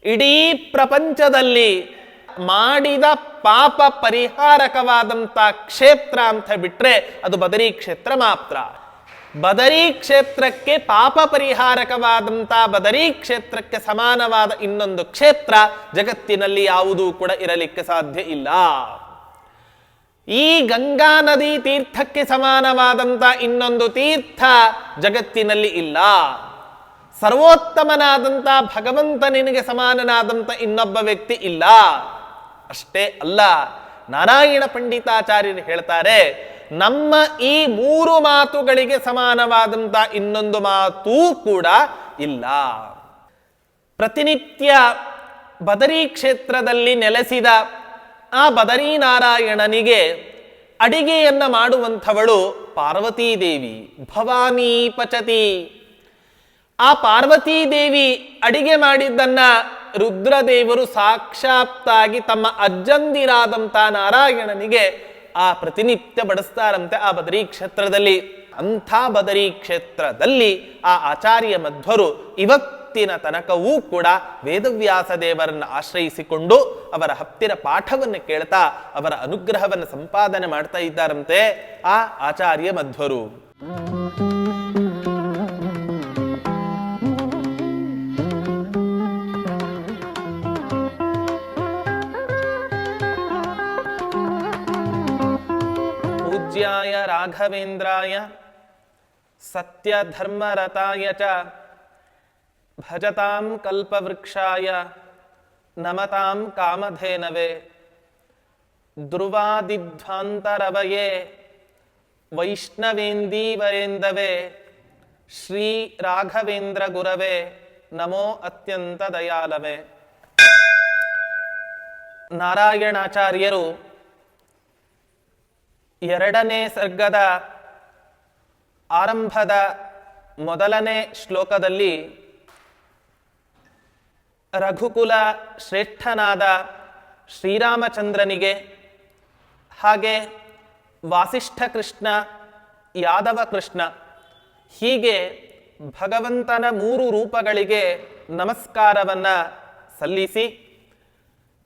ಇಡೀ ಪ್ರಪಂಚದಲ್ಲಿ ಮಾಡಿದ ಪಾಪ ಪರಿಹಾರಕವಾದಂಥ ಕ್ಷೇತ್ರ ಅಂತ ಬಿಟ್ರೆ ಅದು ಬದರಿ ಕ್ಷೇತ್ರ ಮಾತ್ರ. ಬದರಿ ಕ್ಷೇತ್ರಕ್ಕೆ ಪಾಪ ಪರಿಹಾರಕವಾದಂಥ ಬದರಿ ಕ್ಷೇತ್ರಕ್ಕೆ ಸಮಾನವಾದ ಇನ್ನೊಂದು ಕ್ಷೇತ್ರ ಜಗತ್ತಿನಲ್ಲಿ ಯಾವುದೂ ಕೂಡ ಇರಲಿಕ್ಕೆ ಸಾಧ್ಯ ಇಲ್ಲ. ಈ ಗಂಗಾ ನದಿ ತೀರ್ಥಕ್ಕೆ ಸಮಾನವಾದಂಥ ಇನ್ನೊಂದು ತೀರ್ಥ ಜಗತ್ತಿನಲ್ಲಿ ಇಲ್ಲ. ಸರ್ವೋತ್ತಮನಾದಂಥ ಭಗವಂತ ನಿನಗೆ ಸಮಾನನಾದಂಥ ಇನ್ನೊಬ್ಬ ವ್ಯಕ್ತಿ ಇಲ್ಲ. ಅಷ್ಟೇ ಅಲ್ಲ, ನಾರಾಯಣ ಪಂಡಿತಾಚಾರ್ಯರು ಹೇಳ್ತಾರೆ, ನಮ್ಮ ಈ 3 ಮಾತುಗಳಿಗೆ ಸಮಾನವಾದಂಥ ಇನ್ನೊಂದು ಮಾತೂ ಕೂಡ ಇಲ್ಲ. ಪ್ರತಿನಿತ್ಯ ಬದರಿ ಕ್ಷೇತ್ರದಲ್ಲಿ ನೆಲೆಸಿದ ಆ ಬದರೀನಾರಾಯಣನಿಗೆ ಅಡಿಗೆಯನ್ನ ಮಾಡುವಂಥವಳು ಪಾರ್ವತೀದೇವಿ. ಭವಾನಿ ಪಚತಿ. ಆ ಪಾರ್ವತೀದೇವಿ ಅಡಿಗೆ ಮಾಡಿದ್ದನ್ನ ರುದ್ರದೇವರು ಸಾಕ್ಷಾತ್ತಾಗಿ ತಮ್ಮ ಅಜ್ಜಂದಿರಾದಂಥ ನಾರಾಯಣನಿಗೆ ಆ ಪ್ರತಿನಿತ್ಯ ಬಡಿಸ್ತಾರಂತೆ ಆ ಬದರಿ ಕ್ಷೇತ್ರದಲ್ಲಿ. ಅಂಥ ಬದರಿ ಕ್ಷೇತ್ರದಲ್ಲಿ ಆ ಆಚಾರ್ಯ ಮಧ್ವರು ಇವತ್ತಿನ ತನಕವೂ ಕೂಡ ವೇದವ್ಯಾಸ ದೇವರನ್ನು ಆಶ್ರಯಿಸಿಕೊಂಡು ಅವರ ಹತ್ತಿರ ಪಾಠವನ್ನು ಕೇಳ್ತಾ ಅವರ ಅನುಗ್ರಹವನ್ನು ಸಂಪಾದನೆ ಮಾಡ್ತಾ ಇದ್ದಾರಂತೆ ಆ ಆಚಾರ್ಯ ಮಧ್ವರು. ಪೂಜ್ಯಾಯ ರಾಘವೇಂದ್ರಾಯ ಸತ್ಯಧರ್ಮರತಾಯ ಚ ಭಜತಾಂ ಕಲ್ಪವೃಕ್ಷಾಯ ನಮತಾಂ ಕಾಮಧೇನವೇ ಧ್ರುವಾದಿಧ್ವಾಂತರವಯೇ ವೈಷ್ಣವೇಂದೀವರೇಂದವೇ ಶ್ರೀ ರಾಘವೇಂದ್ರ ಗುರವೇ ನಮೋ ಅತ್ಯಂತ ದಯಾಲವೇ. ನಾರಾಯಣಾಚಾರ್ಯರು 2ನೇ ಸರ್ಗದ ಆರಂಭದ ಮೊದಲನೇ ಶ್ಲೋಕದಲ್ಲಿ ರಘುಕುಲ ಶ್ರೇಷ್ಠನಾದ ಶ್ರೀರಾಮಚಂದ್ರನಿಗೆ ಹಾಗೆ ವಾಸಿಷ್ಠ ಕೃಷ್ಣ, ಯಾದವ ಕೃಷ್ಣ ಹೀಗೆ ಭಗವಂತನ 3 ರೂಪಗಳಿಗೆ ನಮಸ್ಕಾರವನ್ನು ಸಲ್ಲಿಸಿ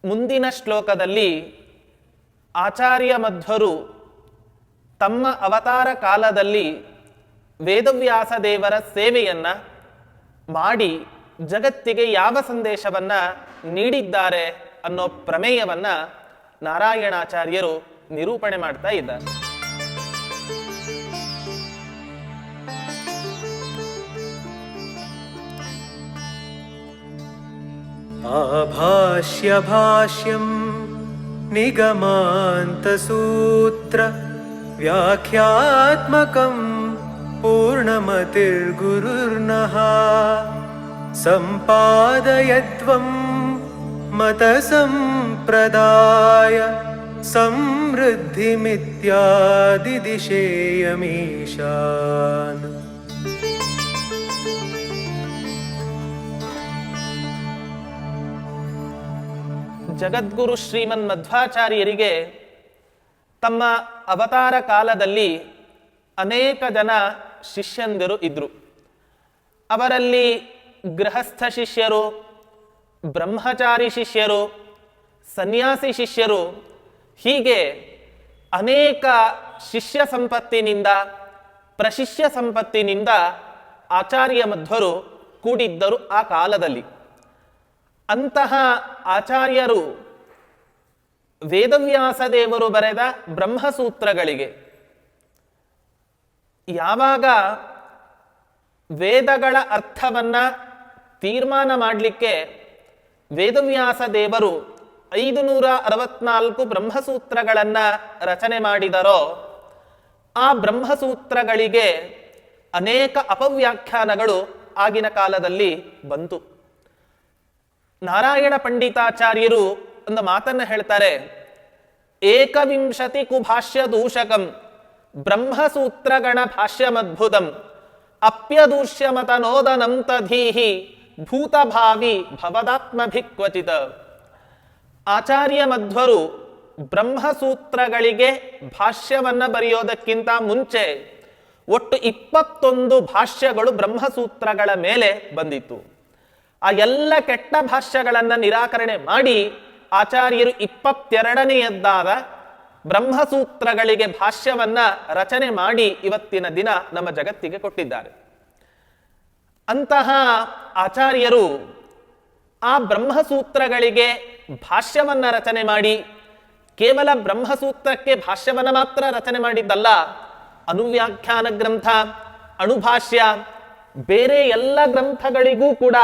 ಮುಂದಿನ ಶ್ಲೋಕದಲ್ಲಿ ಆಚಾರ್ಯ ಮಧ್ವರು ತಮ್ಮ ಅವತಾರ ಕಾಲದಲ್ಲಿ ವೇದವ್ಯಾಸ ದೇವರ ಸೇವೆಯನ್ನ ಮಾಡಿ ಜಗತ್ತಿಗೆ ಯಾವ ಸಂದೇಶವನ್ನ ನೀಡಿದ್ದಾರೆ ಅನ್ನೋ ಪ್ರಮೇಯವನ್ನ ನಾರಾಯಣಾಚಾರ್ಯರು ನಿರೂಪಣೆ ಮಾಡ್ತಾ ಇದ್ದಾರೆ. ಆಭಾಷ್ಯ ಭಾಷ್ಯಂ ನಿಗಮಾಂತ ಸೂತ್ರ ವ್ಯಾಖ್ಯಾತ್ಮಕಂ ಪೂರ್ಣಮತಿರ್ಗುರುರ್ನಃ ಸಂಪಾದಯತ್ವಂ ಮತ ಸಂಪ್ರದಾಯ ಸಮೃದ್ಧಿಮಿತ್ಯಾದಿ ದಿಶೇಯಮೀಶಾನ್. ಜಗದ್ಗುರು ಶ್ರೀಮನ್ ಮಧ್ವಾಚಾರ್ಯರಿಗೆ ತಮ್ಮ ಅವತಾರ ಕಾಲದಲ್ಲಿ ಅನೇಕ ಜನ ಶಿಷ್ಯಂದಿರು ಇದ್ರು. ಅವರಲ್ಲಿ ಗೃಹಸ್ಥ ಶಿಷ್ಯರು, ಬ್ರಹ್ಮಚಾರಿ ಶಿಷ್ಯರು, ಸನ್ಯಾಸಿ ಶಿಷ್ಯರು ಹೀಗೆ ಅನೇಕ ಶಿಷ್ಯ ಸಂಪತ್ತಿನಿಂದ ಪ್ರಶಿಷ್ಯ ಸಂಪತ್ತಿನಿಂದ ಆಚಾರ್ಯ ಮಧ್ವರು ಕೂಡಿದ್ದರು ಆ ಕಾಲದಲ್ಲಿ. ಅಂತಹ ಆಚಾರ್ಯರು ವೇದವ್ಯಾಸ ದೇವರು ಬರೆದ ಬ್ರಹ್ಮಸೂತ್ರಗಳಿಗೆ ಯಾವಾಗ ವೇದಗಳ ಅರ್ಥವನ್ನ ತೀರ್ಮಾನ ಮಾಡಲಿಕ್ಕೆ ವೇದವ್ಯಾಸ ದೇವರು 564 ಬ್ರಹ್ಮಸೂತ್ರಗಳನ್ನು ರಚನೆ ಮಾಡಿದರೋ ಆ ಬ್ರಹ್ಮಸೂತ್ರಗಳಿಗೆ ಅನೇಕ ಅಪವ್ಯಾಖ್ಯಾನಗಳು ಆಗಿನ ಕಾಲದಲ್ಲಿ ಬಂತು. ನಾರಾಯಣ ಪಂಡಿತಾಚಾರ್ಯರು ಒಂದು ಮಾತನ್ನ ಹೇಳ್ತಾರೆ, ಏಕವಿಂಶತಿ ಕುಭಾಷ್ಯ ದೂಷಕಂ ಬ್ರಹ್ಮಸೂತ್ರಗಣ ಭಾಷ್ಯಮದ್ಭುತಂ ಅಪ್ಯದೂಷ್ಯಮತನೋದನಂ ತಧೀಹಿ ಭೂತಭಾವಿ ಭವದಾತ್ಮಭಿಕ್ವಚಿತ. ಆಚಾರ್ಯ ಮಧ್ವರು ಬ್ರಹ್ಮಸೂತ್ರಗಳಿಗೆ ಭಾಷ್ಯವನ್ನ ಬರೆಯೋದಕ್ಕಿಂತ ಮುಂಚೆ ಒಟ್ಟು 21 ಭಾಷ್ಯಗಳು ಬ್ರಹ್ಮಸೂತ್ರಗಳ ಮೇಲೆ ಬಂದಿತ್ತು. ಆ ಎಲ್ಲ ಕೆಟ್ಟ ಭಾಷ್ಯಗಳನ್ನು ನಿರಾಕರಣೆ ಮಾಡಿ ಆಚಾರ್ಯರು 22ನೆಯದ್ದಾದ ಬ್ರಹ್ಮಸೂತ್ರಗಳಿಗೆ ಭಾಷ್ಯವನ್ನ ರಚನೆ ಮಾಡಿ ಇವತ್ತಿನ ದಿನ ನಮ್ಮ ಜಗತ್ತಿಗೆ ಕೊಟ್ಟಿದ್ದಾರೆ. ಅಂತಹ ಆಚಾರ್ಯರು ಆ ಬ್ರಹ್ಮಸೂತ್ರಗಳಿಗೆ ಭಾಷ್ಯವನ್ನ ರಚನೆ ಮಾಡಿ ಕೇವಲ ಬ್ರಹ್ಮಸೂತ್ರಕ್ಕೆ ಭಾಷ್ಯವನ್ನ ಮಾತ್ರ ರಚನೆ ಮಾಡಿದ್ದಲ್ಲ, ಅನುವ್ಯಾಖ್ಯಾನ ಗ್ರಂಥ, ಅಣುಭಾಷ್ಯ, ಬೇರೆ ಎಲ್ಲ ಗ್ರಂಥಗಳಿಗೂ ಕೂಡ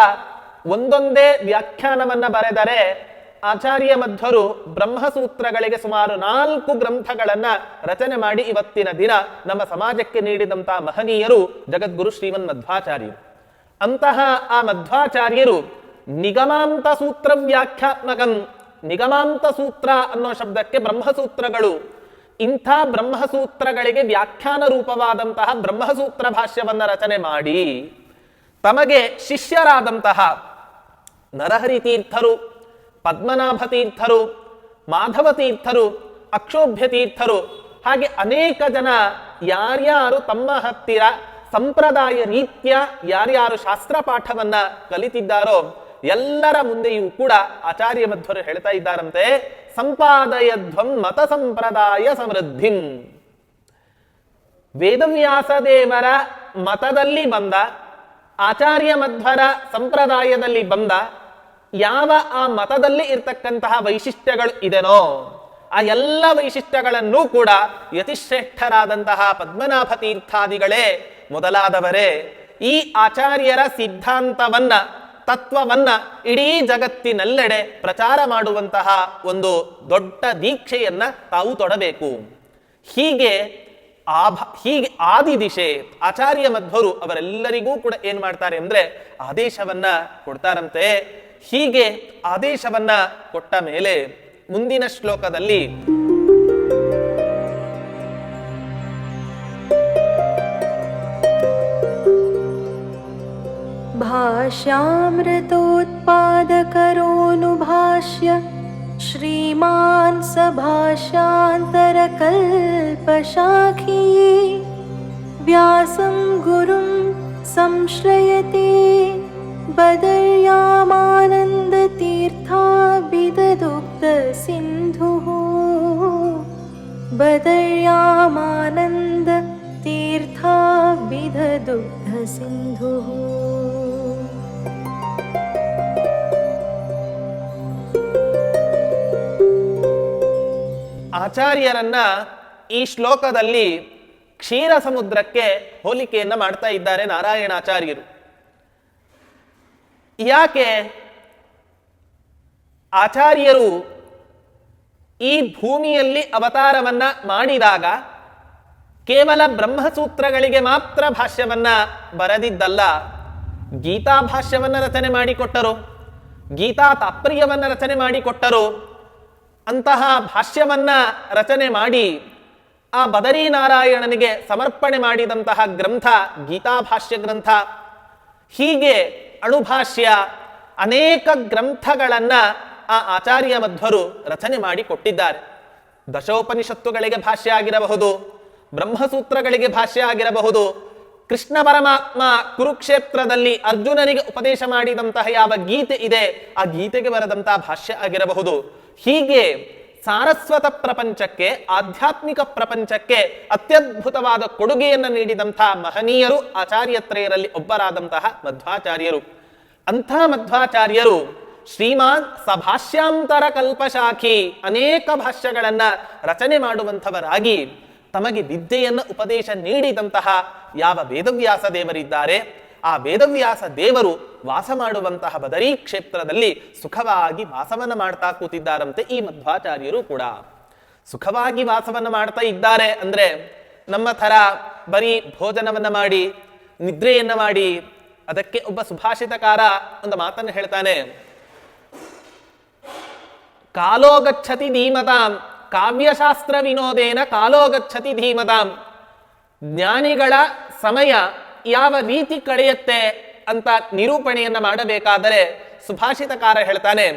ಒಂದೊಂದೇ ವ್ಯಾಖ್ಯಾನವನ್ನ ಬರೆದರೆ ಆಚಾರ್ಯ ಮಧ್ವರು ಬ್ರಹ್ಮಸೂತ್ರಗಳಿಗೆ ಸುಮಾರು 4 ಗ್ರಂಥಗಳನ್ನ ರಚನೆ ಮಾಡಿ ಇವತ್ತಿನ ದಿನ ನಮ್ಮ ಸಮಾಜಕ್ಕೆ ನೀಡಿದಂತಹ ಮಹನೀಯರು ಜಗದ್ಗುರು ಶ್ರೀಮನ್ ಮಧ್ವಾಚಾರ್ಯರು. ಅಂತಹ ಆ ಮಧ್ವಾಚಾರ್ಯರು ನಿಗಮಾಂತ ಸೂತ್ರ ವ್ಯಾಖ್ಯಾತ್ಮಕಂ, ನಿಗಮಾಂತ ಸೂತ್ರ ಅನ್ನೋ ಶಬ್ದಕ್ಕೆ ಬ್ರಹ್ಮಸೂತ್ರಗಳು, ಇಂಥ ಬ್ರಹ್ಮಸೂತ್ರಗಳಿಗೆ ವ್ಯಾಖ್ಯಾನ ರೂಪವಾದಂತಹ ಬ್ರಹ್ಮಸೂತ್ರ ಭಾಷ್ಯವನ್ನ ರಚನೆ ಮಾಡಿ ತಮಗೆ ಶಿಷ್ಯರಾದಂತಹ ನರಹರಿ ತೀರ್ಥರು, ಪದ್ಮನಾಭ ತೀರ್ಥರು, ಮಾಧವ ತೀರ್ಥರು, ಅಕ್ಷೋಭ್ಯ ತೀರ್ಥರು, ಹಾಗೆ ಅನೇಕ ಜನ ಯಾರ್ಯಾರು ತಮ್ಮ ಹತ್ತಿರ ಸಂಪ್ರದಾಯ ರೀತ್ಯ ಯಾರ್ಯಾರು ಶಾಸ್ತ್ರ ಪಾಠವನ್ನ ಕಲಿತಿದ್ದಾರೋ ಎಲ್ಲರ ಮುಂದೆಯೂ ಕೂಡ ಆಚಾರ್ಯ ಮಧ್ವರು ಹೇಳ್ತಾ ಇದ್ದಾರಂತೆ, ಸಂಪಾದಯಧ್ವಂ ಮತ ಸಂಪ್ರದಾಯ ಸಮೃದ್ಧಿಂ. ವೇದವ್ಯಾಸದೇವರ ಮತದಲ್ಲಿ ಬಂದ, ಆಚಾರ್ಯ ಮಧ್ವರ ಸಂಪ್ರದಾಯದಲ್ಲಿ ಬಂದ ಯಾವ ಆ ಮತದಲ್ಲಿ ಇರ್ತಕ್ಕಂತಹ ವೈಶಿಷ್ಟ್ಯಗಳು ಇದೆನೋ ಆ ಎಲ್ಲ ವೈಶಿಷ್ಟ್ಯಗಳನ್ನು ಕೂಡ ಯತಿಶ್ರೇಷ್ಠರಾದಂತಹ ಪದ್ಮನಾಭ ತೀರ್ಥಾದಿಗಳೇ ಮೊದಲಾದವರೇ ಈ ಆಚಾರ್ಯರ ಸಿದ್ಧಾಂತವನ್ನ, ತತ್ವವನ್ನ ಇಡೀ ಜಗತ್ತಿನೆಲ್ಲೆಡೆ ಪ್ರಚಾರ ಮಾಡುವಂತಹ ಒಂದು ದೊಡ್ಡ ದೀಕ್ಷೆಯನ್ನ ತಾವು ತೊಡಬೇಕು. ಹೀಗೆ ಆದಿದಿಶೆ ಆಚಾರ್ಯ ಮಧ್ವರು ಅವರೆಲ್ಲರಿಗೂ ಕೂಡ ಏನ್ ಮಾಡ್ತಾರೆ ಅಂದ್ರೆ ಆದೇಶವನ್ನ ಕೊಡ್ತಾರಂತೆ. ಹೀಗೆ ಆದೇಶವನ್ನ ಕೊಟ್ಟ ಮೇಲೆ ಮುಂದಿನ ಶ್ಲೋಕದಲ್ಲಿ भाष्यामृतोत्पादकरोऽनुभाष्य श्रीमान् सभाष्यान्तरकल्पशाखी व्यासं गुरुं संश्रयते बदर्यामानन्दतीर्थाभिददुग्धसिन्धुः बदर्यामानन्दतीर्थाभिददुग्धसिन्धुः. ಆಚಾರ್ಯರನ್ನ ಈ ಶ್ಲೋಕದಲ್ಲಿ ಕ್ಷೀರ ಸಮುದ್ರಕ್ಕೆ ಹೋಲಿಕೆಯನ್ನ ಮಾಡ್ತಾ ಇದ್ದಾರೆ ನಾರಾಯಣಾಚಾರ್ಯರು. ಯಾಕೆ ಆಚಾರ್ಯರು ಈ ಭೂಮಿಯಲ್ಲಿ ಅವತಾರವನ್ನ ಮಾಡಿದಾಗ ಕೇವಲ ಬ್ರಹ್ಮಸೂತ್ರಗಳಿಗೆ ಮಾತ್ರ ಭಾಷ್ಯವನ್ನ ಬರೆದಿದ್ದಲ್ಲ, ಗೀತಾ ಭಾಷ್ಯವನ್ನ ರಚನೆ ಮಾಡಿಕೊಟ್ಟರು, ಗೀತಾ ತಾತ್ಪರ್ಯವನ್ನ ರಚನೆ ಮಾಡಿಕೊಟ್ಟರು. ಅಂತಹ ಭಾಷ್ಯವನ್ನ ರಚನೆ ಮಾಡಿ ಆ ಬದರೀನಾರಾಯಣನಿಗೆ ಸಮರ್ಪಣೆ ಮಾಡಿದಂತಹ ಗ್ರಂಥ ಗೀತಾ ಭಾಷ್ಯ ಗ್ರಂಥ. ಹೀಗೆ ಅಣುಭಾಷ್ಯ ಅನೇಕ ಗ್ರಂಥಗಳನ್ನ ಆ ಆಚಾರ್ಯ ಮಧ್ವರು ರಚನೆ ಮಾಡಿ ಕೊಟ್ಟಿದ್ದಾರೆ. ದಶೋಪನಿಷತ್ತುಗಳಿಗೆ ಭಾಷ್ಯ ಆಗಿರಬಹುದು, ಬ್ರಹ್ಮಸೂತ್ರಗಳಿಗೆ ಭಾಷ್ಯ ಆಗಿರಬಹುದು, ಕೃಷ್ಣ ಪರಮಾತ್ಮ ಕುರುಕ್ಷೇತ್ರದಲ್ಲಿ ಅರ್ಜುನನಿಗೆ ಉಪದೇಶ ಮಾಡಿದಂತಹ ಯಾವ ಗೀತೆ ಇದೆ ಆ ಗೀತೆಗೆ ಬರೆದಂತಹ ಭಾಷ್ಯ ಆಗಿರಬಹುದು. ಹೀಗೆ ಸಾರಸ್ವತ ಪ್ರಪಂಚಕ್ಕೆ, ಆಧ್ಯಾತ್ಮಿಕ ಪ್ರಪಂಚಕ್ಕೆ ಅತ್ಯದ್ಭುತವಾದ ಕೊಡುಗೆಯನ್ನು ನೀಡಿದಂತಹ ಮಹನೀಯರು ಆಚಾರ್ಯತ್ರಯರಲ್ಲಿ ಒಬ್ಬರಾದಂತಹ ಮಧ್ವಾಚಾರ್ಯರು. ಅಂಥ ಮಧ್ವಾಚಾರ್ಯರು ಶ್ರೀಮಾನ್ ಸಭಾಷ್ಯಾಂತರ ಕಲ್ಪಶಾಖಿ, ಅನೇಕ ಭಾಷ್ಯಗಳನ್ನ ರಚನೆ ಮಾಡುವಂಥವರಾಗಿ ತಮಗೆ ವಿದ್ಯೆಯನ್ನು ಉಪದೇಶ ನೀಡಿದಂತಹ ಯಾವ ವೇದವ್ಯಾಸ ದೇವರಿದ್ದಾರೆ ಆ ವೇದವ್ಯಾಸ ದೇವರು ವಾಸ ಮಾಡುವಂತಹ ಬದರೀ ಕ್ಷೇತ್ರದಲ್ಲಿ ಸುಖವಾಗಿ ವಾಸವನ್ನ ಮಾಡ್ತಾ ಕೂತಿದ್ದಾರಂತೆ. ಈ ಮಧ್ವಾಚಾರ್ಯರು ಕೂಡ ಸುಖವಾಗಿ ವಾಸವನ್ನ ಮಾಡ್ತಾ ಇದ್ದಾರೆ ಅಂದ್ರೆ ನಮ್ಮ ಥರ ಬರೀ ಭೋಜನವನ್ನ ಮಾಡಿ ನಿದ್ರೆಯನ್ನ ಮಾಡಿ, ಅದಕ್ಕೆ ಒಬ್ಬ ಸುಭಾಷಿತಕಾರ ಒಂದು ಮಾತನ್ನು ಹೇಳ್ತಾನೆ, ಕಾಲೋಗಚ್ಚತಿ ಧೀಮತಾಂ ಕಾವ್ಯಶಾಸ್ತ್ರ ವಿನೋದೇನ ಕಾಲೋಗಚ್ಚತಿ ಧೀಮತಾಂ. ಜ್ಞಾನಿಗಳ ಸಮಯ ಯಾವ ರೀತಿ ಕಳೆಯುತ್ತೆ ಅಂತ ನಿರೂಪಣೆಯನ್ನ ಮಾಡಬೇಕಾದರೆ ಸುಭಾಷಿತಕಾರ ಹೇಳ್ತಾನೆ,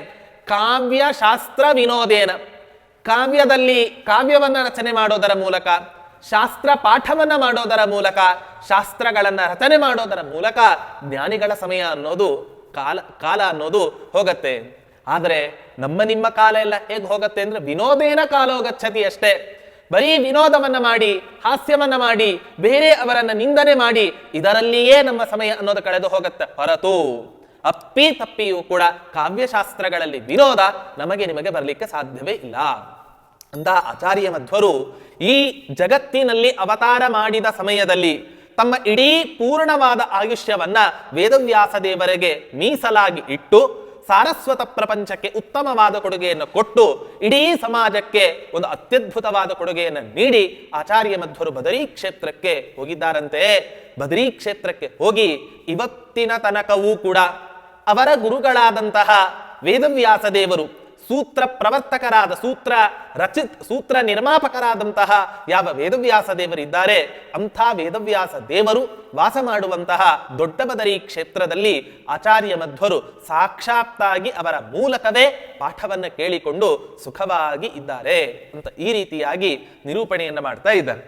ಕಾವ್ಯಶಾಸ್ತ್ರ ವಿನೋದೇನ, ಕಾವ್ಯದಲ್ಲಿ ಕಾವ್ಯವನ್ನ ರಚನೆ ಮಾಡೋದರ ಮೂಲಕ, ಶಾಸ್ತ್ರ ಪಾಠವನ್ನ ಮಾಡೋದರ ಮೂಲಕ, ಶಾಸ್ತ್ರಗಳನ್ನ ರಚನೆ ಮಾಡೋದರ ಮೂಲಕ ಜ್ಞಾನಿಗಳ ಸಮಯ ಅನ್ನೋದು ಕಾಲ ಅನ್ನೋದು ಹೋಗತ್ತೆ. ಆದರೆ ನಿಮ್ಮ ಕಾಲ ಎಲ್ಲ ಹೇಗೆ ಹೋಗತ್ತೆ ಅಂದ್ರೆ ವಿನೋದೇನ ಕಾಲೋ ಗಚ್ಚತಿ ಅಷ್ಟೇ. ಬರೀ ವಿನೋದವನ್ನ ಮಾಡಿ, ಹಾಸ್ಯವನ್ನ ಮಾಡಿ, ಬೇರೆ ಅವರನ್ನ ನಿಂದನೆ ಮಾಡಿ, ಇದರಲ್ಲಿಯೇ ನಮ್ಮ ಸಮಯ ಅನ್ನೋದು ಕಳೆದು ಹೋಗತ್ತೆ ಹೊರತು ಅಪ್ಪಿ ತಪ್ಪಿಯೂ ಕೂಡ ಕಾವ್ಯಶಾಸ್ತ್ರಗಳಲ್ಲಿ ವಿನೋದ ನಿಮಗೆ ಬರಲಿಕ್ಕೆ ಸಾಧ್ಯವೇ ಇಲ್ಲ ಅಂತ ಆಚಾರ್ಯ ಮಧ್ವರು ಈ ಜಗತ್ತಿನಲ್ಲಿ ಅವತಾರ ಮಾಡಿದ ಸಮಯದಲ್ಲಿ ತಮ್ಮ ಇಡೀ ಪೂರ್ಣವಾದ ಆಯುಷ್ಯವನ್ನ ವೇದವ್ಯಾಸ ದೇವರಿಗೆ ಮೀಸಲಾಗಿ ಇಟ್ಟು ಸಾರಸ್ವತ ಪ್ರಪಂಚಕ್ಕೆ ಉತ್ತಮವಾದ ಕೊಡುಗೆಯನ್ನು ಕೊಟ್ಟು ಇಡೀ ಸಮಾಜಕ್ಕೆ ಒಂದು ಅತ್ಯದ್ಭುತವಾದ ಕೊಡುಗೆಯನ್ನು ನೀಡಿ ಆಚಾರ್ಯ ಮಧ್ವರು ಬದರಿ ಕ್ಷೇತ್ರಕ್ಕೆ ಹೋಗಿದ್ದಾರಂತೆ. ಬದರಿ ಕ್ಷೇತ್ರಕ್ಕೆ ಹೋಗಿ ಇವತ್ತಿನ ತನಕವೂ ಕೂಡ ಅವರ ಗುರುಗಳಾದಂತಹ ವೇದವ್ಯಾಸ ದೇವರು, ಸೂತ್ರ ಪ್ರವರ್ತಕರಾದ ಸೂತ್ರ ನಿರ್ಮಾಪಕರಾದಂತಹ ಯಾವ ವೇದವ್ಯಾಸ ದೇವರಿದ್ದಾರೆ, ಅಂಥ ವೇದವ್ಯಾಸ ದೇವರು ವಾಸ ಮಾಡುವಂತಹ ದೊಡ್ಡ ಬದರಿ ಕ್ಷೇತ್ರದಲ್ಲಿ ಆಚಾರ್ಯ ಮಧ್ವರು ಸಾಕ್ಷಾತ್ತಾಗಿ ಅವರ ಮೂಲಕವೇ ಪಾಠವನ್ನು ಕೇಳಿಕೊಂಡು ಸುಖವಾಗಿ ಇದ್ದಾರೆ ಅಂತ ಈ ರೀತಿಯಾಗಿ ನಿರೂಪಣೆಯನ್ನು ಮಾಡ್ತಾ ಇದ್ದಾರೆ.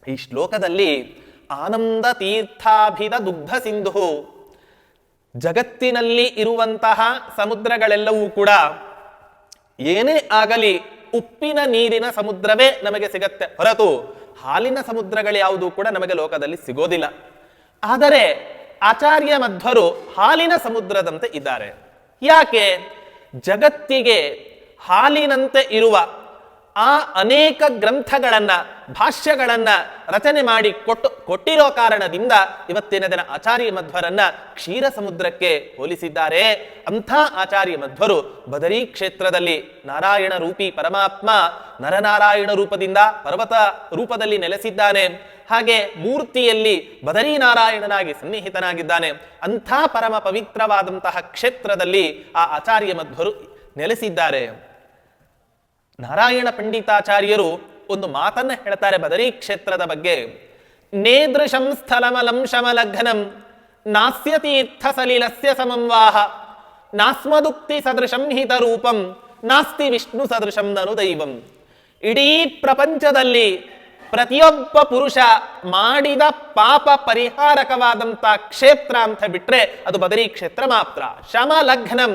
ಈ ಶ್ಲೋಕದಲ್ಲಿ ಆನಂದ ತೀರ್ಥಾಭಿದ ದುಗ್ಧ ಸಿಂಧು, ಜಗತ್ತಿನಲ್ಲಿ ಇರುವಂತಹ ಸಮುದ್ರಗಳೆಲ್ಲವೂ ಕೂಡ ಏನೇ ಆಗಲಿ ಉಪ್ಪಿನ ನೀರಿನ ಸಮುದ್ರವೇ ನಮಗೆ ಸಿಗತ್ತೆ ಹೊರತು ಹಾಲಿನ ಸಮುದ್ರಗಳು ಯಾವುದೂ ಕೂಡ ನಮಗೆ ಲೋಕದಲ್ಲಿ ಸಿಗೋದಿಲ್ಲ. ಆದರೆ ಆಚಾರ್ಯ ಮಧ್ವರು ಹಾಲಿನ ಸಮುದ್ರದಂತೆ ಇದ್ದಾರೆ. ಯಾಕೆ? ಜಗತ್ತಿಗೆ ಹಾಲಿನಂತೆ ಇರುವ ಆ ಅನೇಕ ಗ್ರಂಥಗಳನ್ನ, ಭಾಷ್ಯಗಳನ್ನ ರಚನೆ ಮಾಡಿ ಕೊಟ್ಟಿರೋ ಕಾರಣದಿಂದ ಇವತ್ತಿನ ದಿನ ಆಚಾರ್ಯ ಮಧ್ವರನ್ನ ಕ್ಷೀರ ಸಮುದ್ರಕ್ಕೆ ಹೋಲಿಸಿದ್ದಾರೆ. ಅಂಥ ಆಚಾರ್ಯ ಮಧ್ವರು ಬದರಿ ಕ್ಷೇತ್ರದಲ್ಲಿ ನಾರಾಯಣ ರೂಪಿ ಪರಮಾತ್ಮ ನರನಾರಾಯಣ ರೂಪದಿಂದ ಪರ್ವತ ರೂಪದಲ್ಲಿ ನೆಲೆಸಿದ್ದಾನೆ. ಹಾಗೆ ಮೂರ್ತಿಯಲ್ಲಿ ಬದರಿ ನಾರಾಯಣನಾಗಿ ಸನ್ನಿಹಿತನಾಗಿದ್ದಾನೆ. ಅಂಥ ಪರಮ ಪವಿತ್ರವಾದಂತಹ ಕ್ಷೇತ್ರದಲ್ಲಿ ಆ ಆಚಾರ್ಯ ಮಧ್ವರು ನೆಲೆಸಿದ್ದಾರೆ. ನಾರಾಯಣ ಪಂಡಿತಾಚಾರ್ಯರು ಒಂದು ಮಾತನ್ನ ಹೇಳ್ತಾರೆ ಬದರಿ ಕ್ಷೇತ್ರದ ಬಗ್ಗೆ. ನೇದೃಶಂ ಸ್ಥಲಮಲಂ ಶಮಲಘ್ನಂ ನಾಸ್ಯ ತೀರ್ಥ ಸಲಿಲಸ್ಯ ಸಮಂವಾಹ ನಾಸ್ಮದುಕ್ತಿ ಸದೃಶಂ ಹಿತ ರೂಪಂ ನಾಸ್ತಿ ವಿಷ್ಣು ಸದೃಶಂ ನನು ದೈವಂ. ಇಡೀ ಪ್ರಪಂಚದಲ್ಲಿ ಪ್ರತಿಯೊಬ್ಬ ಪುರುಷ ಮಾಡಿದ ಪಾಪ ಪರಿಹಾರಕವಾದಂತ ಕ್ಷೇತ್ರ ಅಂತ ಬಿಟ್ರೆ ಅದು ಬದರಿ ಕ್ಷೇತ್ರ ಮಾತ್ರ. ಶಮಲಘ್ನಂ,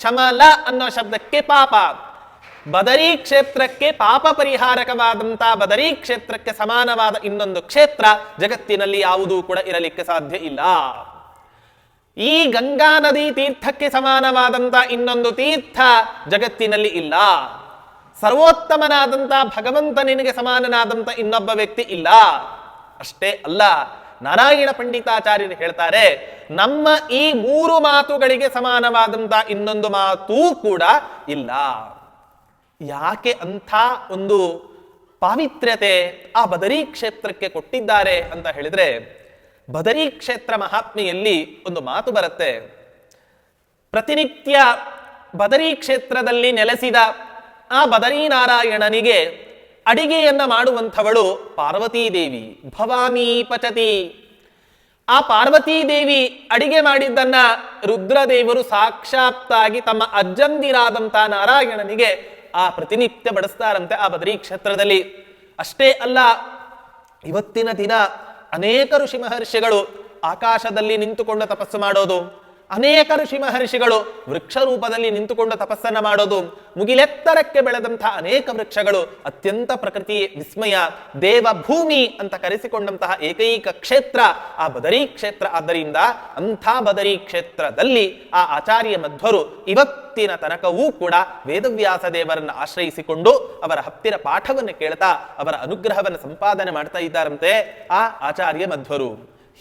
ಶಮಲ ಅನ್ನೋ ಶಬ್ದಕ್ಕೆ ಪಾಪ. ಬದರಿ ಕ್ಷೇತ್ರಕ್ಕೆ ಪಾಪ ಪರಿಹಾರಕವಾದಂತಹ ಬದರಿ ಕ್ಷೇತ್ರಕ್ಕೆ ಸಮಾನವಾದ ಇನ್ನೊಂದು ಕ್ಷೇತ್ರ ಜಗತ್ತಿನಲ್ಲಿ ಯಾವುದೂ ಕೂಡ ಇರಲಿಕ್ಕೆ ಸಾಧ್ಯ ಇಲ್ಲ. ಈ ಗಂಗಾ ನದಿ ತೀರ್ಥಕ್ಕೆ ಸಮಾನವಾದಂತ ಇನ್ನೊಂದು ತೀರ್ಥ ಜಗತ್ತಿನಲ್ಲಿ ಇಲ್ಲ. ಸರ್ವೋತ್ತಮನಾದಂತ ಭಗವಂತ ನಿನಗೆ ಸಮಾನನಾದಂತ ಇನ್ನೊಬ್ಬ ವ್ಯಕ್ತಿ ಇಲ್ಲ. ಅಷ್ಟೇ ಅಲ್ಲ, ನಾರಾಯಣ ಪಂಡಿತಾಚಾರ್ಯರು ಹೇಳ್ತಾರೆ, ನಮ್ಮ ಈ ಮೂರು ಮಾತುಗಳಿಗೆ ಸಮಾನವಾದಂತ ಇನ್ನೊಂದು ಮಾತೂ ಕೂಡ ಇಲ್ಲ. ಯಾಕೆ ಅಂಥ ಒಂದು ಪಾವಿತ್ರ್ಯತೆ ಆ ಬದರಿ ಕ್ಷೇತ್ರಕ್ಕೆ ಕೊಟ್ಟಿದ್ದಾರೆ ಅಂತ ಹೇಳಿದ್ರೆ, ಬದರಿ ಕ್ಷೇತ್ರ ಮಹಾತ್ಮೆಯಲ್ಲಿ ಒಂದು ಮಾತು ಬರುತ್ತೆ. ಪ್ರತಿನಿತ್ಯ ಬದರಿ ಕ್ಷೇತ್ರದಲ್ಲಿ ನೆಲೆಸಿದ ಆ ಬದರಿ ನಾರಾಯಣನಿಗೆ ಅಡಿಗೆಯನ್ನ ಮಾಡುವಂಥವಳು ಪಾರ್ವತೀ ದೇವಿ. ಭವಾನಿ ಪಚತಿ. ಆ ಪಾರ್ವತೀ ದೇವಿ ಅಡಿಗೆ ಮಾಡಿದ್ದನ್ನ ರುದ್ರದೇವರು ಸಾಕ್ಷಾತ್ತಾಗಿ ತಮ್ಮ ಅಜ್ಜಂದಿರಾದಂತ ನಾರಾಯಣನಿಗೆ ಆ ಪ್ರತಿನಿತ್ಯ ಬಡಿಸ್ತಾರಂತೆ ಆ ಬದರಿ ಕ್ಷೇತ್ರದಲ್ಲಿ. ಅಷ್ಟೇ ಅಲ್ಲ, ಇವತ್ತಿನ ದಿನ ಅನೇಕ ಋಷಿ ಮಹರ್ಷಿಗಳು ಆಕಾಶದಲ್ಲಿ ನಿಂತುಕೊಂಡು ತಪಸ್ಸು ಮಾಡೋದು, ಅನೇಕ ಋಷಿ ಮಹರ್ಷಿಗಳು ವೃಕ್ಷ ರೂಪದಲ್ಲಿ ನಿಂತುಕೊಂಡು ತಪಸ್ಸನ್ನ ಮಾಡೋದು, ಮುಗಿಲೆತ್ತರಕ್ಕೆ ಬೆಳೆದಂತಹ ಅನೇಕ ವೃಕ್ಷಗಳು, ಅತ್ಯಂತ ಪ್ರಕೃತಿ ವಿಸ್ಮಯ ದೇವಭೂಮಿ ಅಂತ ಕರೆಸಿಕೊಂಡಂತಹ ಏಕೈಕ ಕ್ಷೇತ್ರ ಆ ಬದರಿ ಕ್ಷೇತ್ರ. ಆದ್ದರಿಂದ ಅಂಥ ಬದರಿ ಕ್ಷೇತ್ರದಲ್ಲಿ ಆ ಆಚಾರ್ಯ ಮಧ್ವರು ಇವತ್ತಿನ ತನಕವೂ ಕೂಡ ವೇದವ್ಯಾಸ ದೇವರನ್ನು ಆಶ್ರಯಿಸಿಕೊಂಡು ಅವರ ಹತ್ತಿರ ಪಾಠವನ್ನು ಕೇಳ್ತಾ ಅವರ ಅನುಗ್ರಹವನ್ನು ಸಂಪಾದನೆ ಮಾಡ್ತಾ ಇದ್ದಾರಂತೆ ಆ ಆಚಾರ್ಯ ಮಧ್ವರು.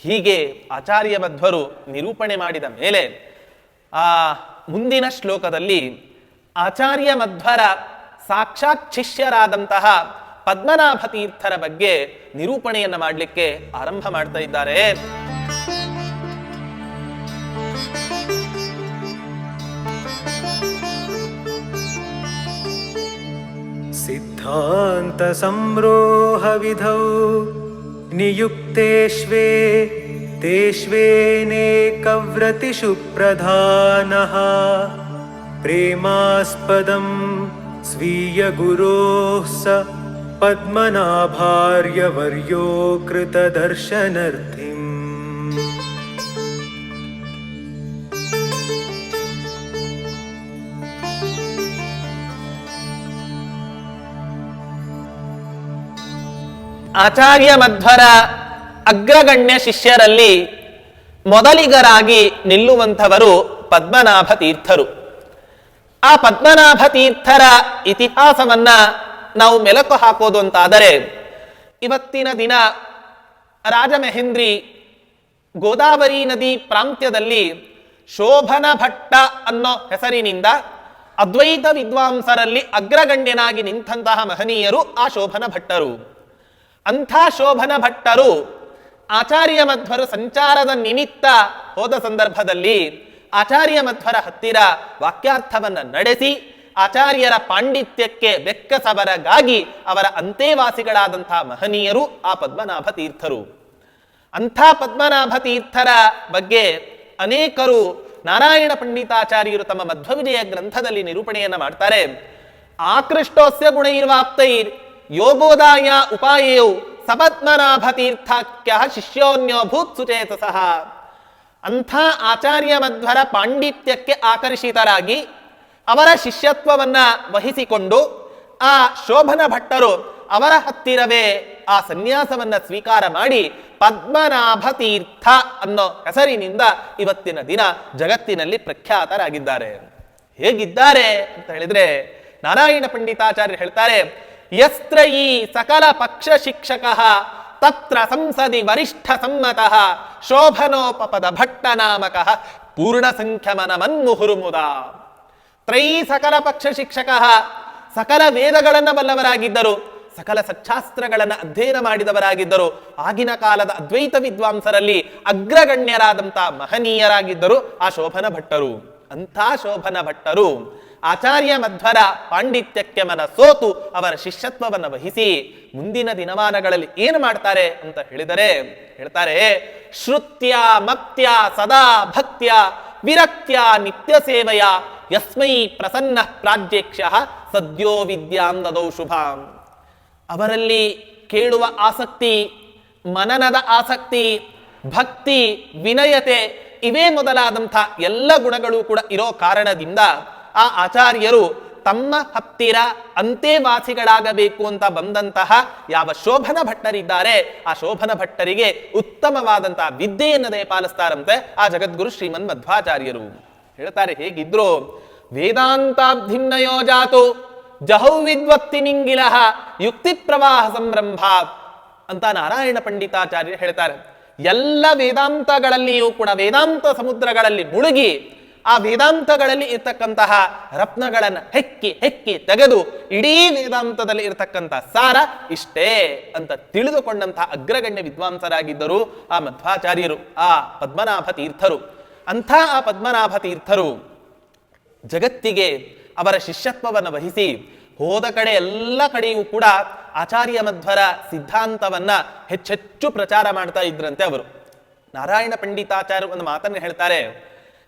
ಹೀಗೆ ಆಚಾರ್ಯ ಮಧ್ವರು ನಿರೂಪಣೆ ಮಾಡಿದ ಮೇಲೆ ಆ ಮುಂದಿನ ಶ್ಲೋಕದಲ್ಲಿ ಆಚಾರ್ಯ ಮಧ್ವರ ಸಾಕ್ಷಾತ್ ಶಿಷ್ಯರಾದಂತಹ ಪದ್ಮನಾಭ ತೀರ್ಥರ ಬಗ್ಗೆ ನಿರೂಪಣೆಯನ್ನು ಮಾಡಲಿಕ್ಕೆ ಆರಂಭ ಮಾಡ್ತಾ ಇದ್ದಾರೆ. ಸಿದ್ಧಾಂತ ಸಂರೋಹ ವಿಧೌ ನಿಯುಕ್ತೇಶ್ವೇ ತೇಷ್ವೇನೇಕವ್ರತಿಷು ಪ್ರಧಾನಃ ಪ್ರೇಮಾಸ್ಪದಂ ಸ್ವೀಯ ಗುರೋಃ ಸ ಪದ್ಮನಾಭಾರ್ಯವರ್ಯೋ ಕೃತ ದರ್ಶನರ್ಥಿಂ. ಆಚಾರ್ಯ ಮಧ್ವರ ಅಗ್ರಗಣ್ಯ ಶಿಷ್ಯರಲ್ಲಿ ಮೊದಲಿಗರಾಗಿ ನಿಲ್ಲುವಂಥವರು ಪದ್ಮನಾಭ ತೀರ್ಥರು. ಆ ಪದ್ಮನಾಭ ತೀರ್ಥರ ಇತಿಹಾಸವನ್ನ ನಾವು ಮೆಲುಕು ಹಾಕೋದು ಅಂತಾದರೆ, ಇವತ್ತಿನ ದಿನ ರಾಜಮಹೇಂದ್ರಿ ಗೋದಾವರಿ ನದಿ ಪ್ರಾಂತ್ಯದಲ್ಲಿ ಶೋಭನ ಭಟ್ಟ ಅನ್ನೋ ಹೆಸರಿನಿಂದ ಅದ್ವೈತ ವಿದ್ವಾಂಸರಲ್ಲಿ ಅಗ್ರಗಣ್ಯನಾಗಿ ನಿಂತಹ ಮಹನೀಯರು ಆ ಶೋಭನ ಭಟ್ಟರು. ಅಂಥ ಶೋಭನ ಭಟ್ಟರು ಆಚಾರ್ಯ ಮಧ್ವರು ಸಂಚಾರದ ನಿಮಿತ್ತ ಹೋದ ಸಂದರ್ಭದಲ್ಲಿ ಆಚಾರ್ಯ ಮಧ್ವರ ಹತ್ತಿರ ವಾಕ್ಯಾರ್ಥವನ್ನ ನಡೆಸಿ ಆಚಾರ್ಯರ ಪಾಂಡಿತ್ಯಕ್ಕೆ ಬೆಕ್ಕಸಬರಗಾಗಿ ಅವರ ಅಂತೆವಾಸಿಗಳಾದಂತಹ ಮಹನೀಯರು ಆ ಪದ್ಮನಾಭ ತೀರ್ಥರು. ಅಂಥ ಪದ್ಮನಾಭ ತೀರ್ಥರ ಬಗ್ಗೆ ಅನೇಕರು ನಾರಾಯಣ ಪಂಡಿತಾಚಾರ್ಯರು ತಮ್ಮ ಮಧ್ವವಿಜಯ ಗ್ರಂಥದಲ್ಲಿ ನಿರೂಪಣೆಯನ್ನ ಮಾಡ್ತಾರೆ. ಆಕೃಷ್ಟೋಸ್ಯ ಗುಣೈರ್ವಾಪ್ತೈರ್ ಯೋಗೋದಾಯ ಉಪಾಯೇಯು ಸಪದ್ಮನಾಭ ತೀರ್ಥಾಖ್ಯ ಶಿಷ್ಯೋನ್ಯೋಭೂತ್ ಸುಚೇತಸಃ. ಅಂಥ ಆಚಾರ್ಯ ಮಧ್ವರ ಪಾಂಡಿತ್ಯಕ್ಕೆ ಆಕರ್ಷಿತರಾಗಿ ಅವರ ಶಿಷ್ಯತ್ವವನ್ನ ವಹಿಸಿಕೊಂಡು ಆ ಶೋಭನ ಭಟ್ಟರು ಅವರ ಹತ್ತಿರವೇ ಆ ಸನ್ಯಾಸವನ್ನ ಸ್ವೀಕಾರ ಮಾಡಿ ಪದ್ಮನಾಭ ತೀರ್ಥ ಅನ್ನೋ ಹೆಸರಿನಿಂದ ಇವತ್ತಿನ ದಿನ ಜಗತ್ತಿನಲ್ಲಿ ಪ್ರಖ್ಯಾತರಾಗಿದ್ದಾರೆ. ಹೇಗಿದ್ದಾರೆ ಅಂತ ಹೇಳಿದ್ರೆ, ನಾರಾಯಣ ಪಂಡಿತಾಚಾರ್ಯರು ಹೇಳ್ತಾರೆ, ಯಸ್ತ್ರ ಈ ಸಕಲ ಪಕ್ಷ ಶಿಕ್ಷಕ ತತ್ರ ಸಂಸದಿ ವರಿಷ್ಠ ಸಮ್ಮತಃ ಶೋಭನೋಪಪದ ಭಟ್ಟ ನಾಮಕ ಪೂರ್ಣ ಸಂಖ್ಯಮನ ಮನ್ಮುಹುರುಮುದ. ತ್ರೈ ಸಕಲ ಪಕ್ಷ ಶಿಕ್ಷಕ, ಸಕಲ ವೇದಗಳನ್ನು ಬಲ್ಲವರಾಗಿದ್ದರು, ಸಕಲ ಸಚ್ಚಾಸ್ತ್ರಗಳನ್ನು ಅಧ್ಯಯನ ಮಾಡಿದವರಾಗಿದ್ದರು, ಆಗಿನ ಕಾಲದ ಅದ್ವೈತ ವಿದ್ವಾಂಸರಲ್ಲಿ ಅಗ್ರಗಣ್ಯರಾದಂತಹ ಮಹನೀಯರಾಗಿದ್ದರು ಆ ಶೋಭನ ಭಟ್ಟರು. ಅಂಥ ಶೋಭನ ಭಟ್ಟರು ಆಚಾರ್ಯ ಮಧ್ವರ ಪಾಂಡಿತ್ಯಕ್ಕೆ ಮನ ಸೋತು ಅವರ ಶಿಷ್ಯತ್ವವನ್ನು ವಹಿಸಿ ಮುಂದಿನ ದಿನಮಾನಗಳಲ್ಲಿ ಏನು ಮಾಡ್ತಾರೆ ಅಂತ ಹೇಳ್ತಾರೆ, ಶ್ರುತ್ಯ ಮತ್ಯ ಸದಾ ಭಕ್ತ್ಯ ವಿರಕ್ತ್ಯ ನಿತ್ಯ ಸೇವೆಯ ಯಸ್ಮೈ ಪ್ರಸನ್ನ ಪ್ರಾಜ್ಯಕ್ಷ ಸದ್ಯೋ ವಿದ್ಯಾಂ ದದೌ ಶುಭಾಂ. ಅವರಲ್ಲಿ ಕೇಳುವ ಆಸಕ್ತಿ, ಮನನದ ಆಸಕ್ತಿ, ಭಕ್ತಿ, ವಿನಯತೆ ಇವೇ ಮೊದಲಾದಂಥ ಎಲ್ಲ ಗುಣಗಳು ಕೂಡ ಇರೋ ಕಾರಣದಿಂದ ಆ ಆಚಾರ್ಯರು ತಮ್ಮ ಹತ್ತಿರ ಅಂತೆವಾಸಿಗಳಾಗಬೇಕು ಅಂತ ಬಂದಂತಹ ಯಾವ ಶೋಭನ ಭಟ್ಟರಿದ್ದಾರೆ ಆ ಶೋಭನ ಭಟ್ಟರಿಗೆ ಉತ್ತಮವಾದಂತಹ ವಿದ್ಯೆಯನ್ನು ದಯಪಾಲಿಸ್ತಾರಂತೆ ಆ ಜಗದ್ಗುರು ಶ್ರೀಮನ್ ಮಧ್ವಾಚಾರ್ಯರು. ಹೇಳ್ತಾರೆ, ಹೇಗಿದ್ರು ವೇದಾಂತಾಬ್ಧಿಮ್ನಯೋ ಜಾತು ಜಹೌ ವಿದ್ವತ್ತಿ ನಿಂಗಿಲ ಯುಕ್ತಿ ಪ್ರವಾಹ ಸಂರಂಭ ಅಂತ ನಾರಾಯಣ ಪಂಡಿತಾಚಾರ್ಯರು ಹೇಳ್ತಾರೆ. ಎಲ್ಲ ವೇದಾಂತಗಳಲ್ಲಿಯೂ ಕೂಡ ವೇದಾಂತ ಸಮುದ್ರಗಳಲ್ಲಿ ಮುಳುಗಿ ಆ ವೇದಾಂತಗಳಲ್ಲಿ ಇರ್ತಕ್ಕಂತಹ ರತ್ನಗಳನ್ನು ಹೆಕ್ಕಿ ತೆಗೆದು ಇಡೀ ವೇದಾಂತದಲ್ಲಿ ಇರತಕ್ಕಂಥ ಸಾರ ಇಷ್ಟೇ ಅಂತ ತಿಳಿದುಕೊಂಡಂತಹ ಅಗ್ರಗಣ್ಯ ವಿದ್ವಾಂಸರಾಗಿದ್ದರು ಆ ಮಧ್ವಾಚಾರ್ಯರು, ಆ ಪದ್ಮನಾಭ ತೀರ್ಥರು. ಅಂಥ ಆ ಪದ್ಮನಾಭ ತೀರ್ಥರು ಜಗತ್ತಿಗೆ ಅವರ ಶಿಷ್ಯತ್ವವನ್ನು ವಹಿಸಿ ಹೋದ ಕಡೆ ಎಲ್ಲ ಕಡೆಯೂ ಕೂಡ ಆಚಾರ್ಯ ಮಧ್ವರ ಸಿದ್ಧಾಂತವನ್ನ ಹೆಚ್ಚೆಚ್ಚು ಪ್ರಚಾರ ಮಾಡ್ತಾ ಇದ್ರಂತೆ ಅವರು. ನಾರಾಯಣ ಪಂಡಿತಾಚಾರ್ಯ ಒಂದು ಮಾತನ್ನು ಹೇಳ್ತಾರೆ,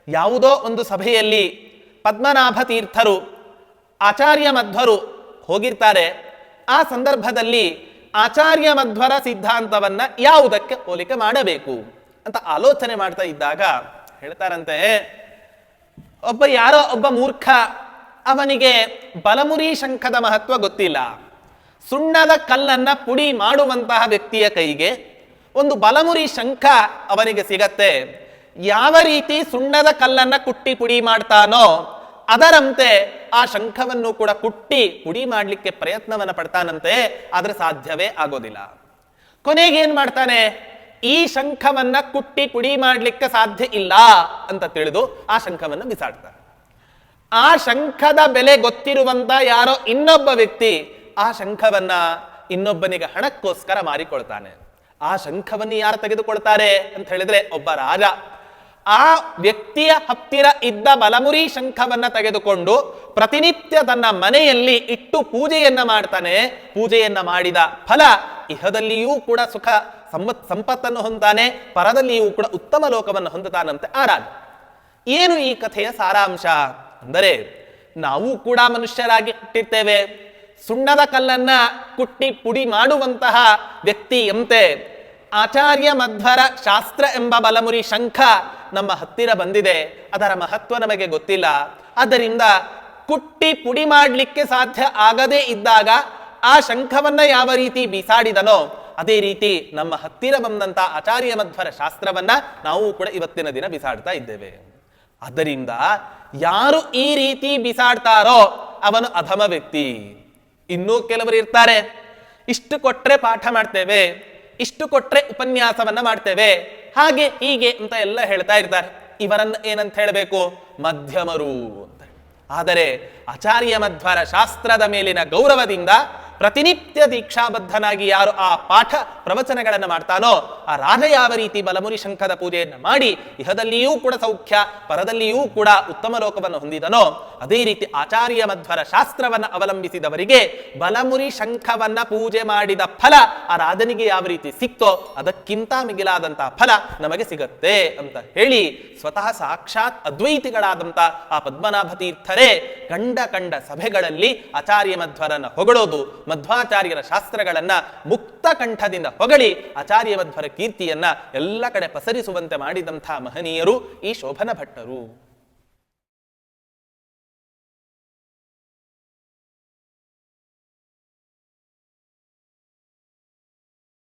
ಯಾವುದೋ ಒಂದು ಸಭೆಯಲ್ಲಿ ಪದ್ಮನಾಭ ತೀರ್ಥರು ಆಚಾರ್ಯ ಮಧ್ವರು ಹೋಗಿರ್ತಾರೆ. ಆ ಸಂದರ್ಭದಲ್ಲಿ ಆಚಾರ್ಯ ಮಧ್ವರ ಸಿದ್ಧಾಂತವನ್ನ ಯಾವುದಕ್ಕೆ ಹೋಲಿಕೆ ಮಾಡಬೇಕು ಅಂತ ಆಲೋಚನೆ ಮಾಡ್ತಾ ಇದ್ದಾಗ ಹೇಳ್ತಾರಂತೆ, ಯಾರೋ ಒಬ್ಬ ಮೂರ್ಖ, ಅವನಿಗೆ ಬಲಮುರಿ ಶಂಖದ ಮಹತ್ವ ಗೊತ್ತಿಲ್ಲ. ಸುಣ್ಣದ ಕಲ್ಲನ್ನ ಪುಡಿ ಮಾಡುವಂತಹ ವ್ಯಕ್ತಿಯ ಕೈಗೆ ಒಂದು ಬಲಮುರಿ ಶಂಖ ಅವನಿಗೆ ಸಿಗತ್ತೆ. ಯಾವ ರೀತಿ ಸುಣ್ಣದ ಕಲ್ಲನ್ನ ಕುಟ್ಟಿ ಪುಡಿ ಮಾಡ್ತಾನೋ ಅದರಂತೆ ಆ ಶಂಖವನ್ನು ಕೂಡ ಕುಟ್ಟಿ ಪುಡಿ ಮಾಡಲಿಕ್ಕೆ ಪ್ರಯತ್ನವನ್ನ ಪಡ್ತಾನಂತೆ, ಆದ್ರೆ ಸಾಧ್ಯವೇ ಆಗೋದಿಲ್ಲ. ಕೊನೆಗೆ ಏನ್ ಮಾಡ್ತಾನೆ, ಈ ಶಂಖವನ್ನ ಕುಟ್ಟಿ ಪುಡಿ ಮಾಡ್ಲಿಕ್ಕೆ ಸಾಧ್ಯ ಇಲ್ಲ ಅಂತ ತಿಳಿದು ಆ ಶಂಖವನ್ನು ಬಿಸಾಡ್ತಾನೆ. ಆ ಶಂಖದ ಬೆಲೆ ಗೊತ್ತಿರುವಂತ ಯಾರೋ ಇನ್ನೊಬ್ಬ ವ್ಯಕ್ತಿ ಆ ಶಂಖವನ್ನ ಇನ್ನೊಬ್ಬನಿಗೆ ಹಣಕ್ಕೋಸ್ಕರ ಮಾರಿಕೊಳ್ತಾನೆ. ಆ ಶಂಖವನ್ನು ಯಾರು ತೆಗೆದುಕೊಳ್ತಾರೆ ಅಂತ ಹೇಳಿದ್ರೆ ಒಬ್ಬ ರಾಜ. ಆ ವ್ಯಕ್ತಿಯ ಹತ್ತಿರ ಇದ್ದ ಬಲಮುರಿ ಶಂಖವನ್ನ ತೆಗೆದುಕೊಂಡು ಪ್ರತಿನಿತ್ಯ ತನ್ನ ಮನೆಯಲ್ಲಿ ಇಟ್ಟು ಪೂಜೆಯನ್ನ ಮಾಡ್ತಾನೆ. ಪೂಜೆಯನ್ನ ಮಾಡಿದ ಫಲ ಇಹದಲ್ಲಿಯೂ ಕೂಡ ಸುಖ ಸಂಪತ್ತನ್ನು ಹೊಂದಾನೆ, ಪರದಲ್ಲಿಯೂ ಕೂಡ ಉತ್ತಮ ಲೋಕವನ್ನು ಹೊಂದುತ್ತಾನಂತೆ ಆ ರಾಜ. ಏನು ಈ ಕಥೆಯ ಸಾರಾಂಶ ಅಂದರೆ, ನಾವು ಕೂಡ ಮನುಷ್ಯರಾಗಿ ಹುಟ್ಟಿರ್ತೇವೆ. ಸುಣ್ಣದ ಕಲ್ಲನ್ನ ಕುಟ್ಟಿ ಪುಡಿ ಮಾಡುವಂತಹ ವ್ಯಕ್ತಿಯಂತೆ ಆಚಾರ್ಯ ಮಧ್ವರ ಶಾಸ್ತ್ರ ಎಂಬ ಬಲಮುರಿ ಶಂಖ ನಮ್ಮ ಹತ್ತಿರ ಬಂದಿದೆ. ಅದರ ಮಹತ್ವ ನಮಗೆ ಗೊತ್ತಿಲ್ಲ. ಆದ್ದರಿಂದ ಕುಟ್ಟಿ ಪುಡಿ ಮಾಡಲಿಕ್ಕೆ ಸಾಧ್ಯ ಆಗದೇ ಇದ್ದಾಗ ಆ ಶಂಖವನ್ನ ಯಾವ ರೀತಿ ಬಿಸಾಡಿದನೋ ಅದೇ ರೀತಿ ನಮ್ಮ ಹತ್ತಿರ ಬಂದಂತ ಆಚಾರ್ಯ ಮಧ್ವರ ಶಾಸ್ತ್ರವನ್ನ ನಾವು ಕೂಡ ಇವತ್ತಿನ ದಿನ ಬಿಸಾಡ್ತಾ ಇದ್ದೇವೆ. ಆದ್ದರಿಂದ ಯಾರು ಈ ರೀತಿ ಬಿಸಾಡ್ತಾರೋ ಅವನು ಅಧಮ ವ್ಯಕ್ತಿ. ಇನ್ನೂ ಕೆಲವರು ಇರ್ತಾರೆ, ಇಷ್ಟು ಕೊಟ್ರೆ ಪಾಠ ಮಾಡ್ತೇವೆ, ಇಷ್ಟು ಕೊಟ್ರೆ ಉಪನ್ಯಾಸವನ್ನ ಮಾಡ್ತೇವೆ, ಹಾಗೆ ಹೀಗೆ ಅಂತ ಎಲ್ಲ ಹೇಳ್ತಾ ಇರ್ತಾರೆ. ಇವರನ್ನು ಏನಂತ ಹೇಳಬೇಕು? ಮಧ್ಯಮರು ಅಂತ. ಆದರೆ ಆಚಾರ್ಯ ಮಧ್ವರ ಶಾಸ್ತ್ರದ ಮೇಲಿನ ಗೌರವದಿಂದ ಪ್ರತಿನಿತ್ಯ ದೀಕ್ಷಾಬದ್ಧನಾಗಿ ಯಾರು ಆ ಪಾಠ ಪ್ರವಚನಗಳನ್ನು ಮಾಡ್ತಾನೋ, ಆ ರಾಜ ಯಾವ ರೀತಿ ಬಲಮುರಿ ಶಂಖದ ಪೂಜೆಯನ್ನು ಮಾಡಿ ಇಹದಲ್ಲಿಯೂ ಕೂಡ ಸೌಖ್ಯ, ಪರದಲ್ಲಿಯೂ ಕೂಡ ಉತ್ತಮ ಲೋಕವನ್ನು ಹೊಂದಿದನೋ, ಅದೇ ರೀತಿ ಆಚಾರ್ಯ ಮಧ್ವರ ಶಾಸ್ತ್ರವನ್ನು ಅವಲಂಬಿಸಿದವರಿಗೆ ಬಲಮುರಿ ಶಂಖವನ್ನ ಪೂಜೆ ಮಾಡಿದ ಫಲ ಆ ರಾಜನಿಗೆ ಯಾವ ರೀತಿ ಸಿಕ್ತೋ ಅದಕ್ಕಿಂತ ಮಿಗಿಲಾದಂತಹ ಫಲ ನಮಗೆ ಸಿಗತ್ತೆ ಅಂತ ಹೇಳಿ ಸ್ವತಃ ಸಾಕ್ಷಾತ್ ಅದ್ವೈತಿಗಳಾದಂಥ ಆ ಪದ್ಮನಾಭ ತೀರ್ಥರೇ ಕಂಡ ಸಭೆಗಳಲ್ಲಿ ಆಚಾರ್ಯ ಮಧ್ವರನ್ನ ಹೊಗಳೋದು, ಮಧ್ವಾಚಾರ್ಯರ ಶಾಸ್ತ್ರಗಳನ್ನ ಮುಕ್ತ ಕಂಠದಿಂದ ಹೊಗಳಿ ಆಚಾರ್ಯ ಮಧ್ವರ ಕೀರ್ತಿಯನ್ನ ಎಲ್ಲ ಕಡೆ ಪಸರಿಸುವಂತೆ ಮಾಡಿದಂಥ ಮಹನೀಯರು ಈ ಶೋಭನ ಭಟ್ಟರು.